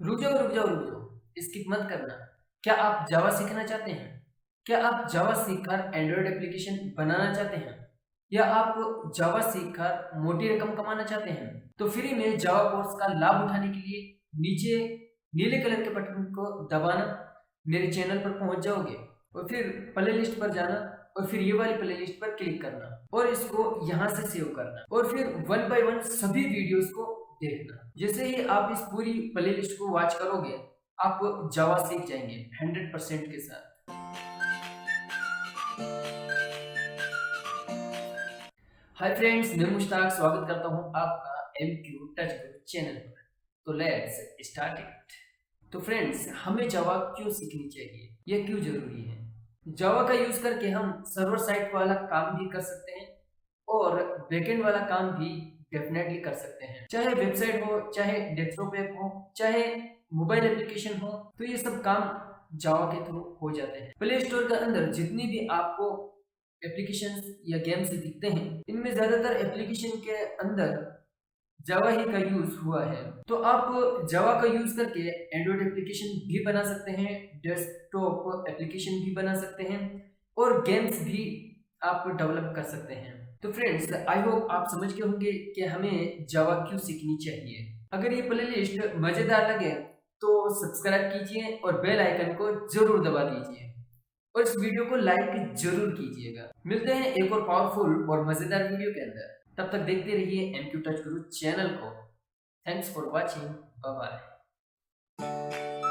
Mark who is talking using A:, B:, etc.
A: रुक जाओ, स्किप मत करना। क्या आप जावा सीखना चाहते हैं? क्या आप जावा सीखकर एंड्रॉयड एप्लीकेशन बनाना चाहते हैं? या आप जावा सीखकर मोटी रकम कमाना चाहते हैं? तो फ्री में जावा कोर्स का लाभ उठाने के लिए नीचे नीले कलर के बटन को दबाना, मेरे चैनल पर पहुंच जाओगे और फिर प्ले लिस्ट पर जाना और फिर ये वाली प्ले लिस्ट पर क्लिक करना और इसको यहाँ से सेव करना और फिर वन बाय वन सभी वीडियोस को देखना। जैसे ही आप इस पूरी प्ले लिस्ट को वॉच करोगे, आप जावा सीख जाएंगे 100% के साथ। हाय फ्रेंड्स, मैं मुश्ताक स्वागत करता हूँ आपका MQ टच गुरु चैनल पर। तो लेट्स स्टार्ट इट। तो फ्रेंड्स, हमें जावा क्यों सीखनी चाहिए, यह क्यों जरूरी है? जावा का यूज करके हम सर्वर साइड वाला काम भी कर सकते हैं और बैकएंड वाला काम भी डेफिनेटली कर सकते हैं। चाहे वेबसाइट हो, चाहे डेस्कटॉप ऐप हो, चाहे मोबाइल एप्लीकेशन हो, तो ये सब काम जावा के थ्रू हो जाते हैं। प्ले स्टोर के अंदर जितनी भी आपको एप्लीकेशंस या गेम्स दिखते हैं, इनमें ज्यादातर एप्लीकेशन के अंदर जावा ही का यूज हुआ है। तो आप जावा का यूज करके एंड्रॉयड एप्लीकेशन भी बना सकते हैं, डेस्कटॉप एप्लीकेशन भी बना सकते हैं और गेम्स भी आप डेवलप कर सकते हैं। तो फ्रेंड्स, आई होप आप समझ गए होंगे कि हमें जावा क्यों सीखनी चाहिए। अगर ये प्लेलिस्ट मजेदार लगे तो सब्सक्राइब कीजिए और बेल आइकन को जरूर दबा दीजिए और इस वीडियो को लाइक जरूर कीजिएगा। मिलते हैं एक और पावरफुल और मजेदार वीडियो के अंदर। तब तक देखते रहिए MQ टच गुरु चैनल को। Thanks for watching. Bye bye.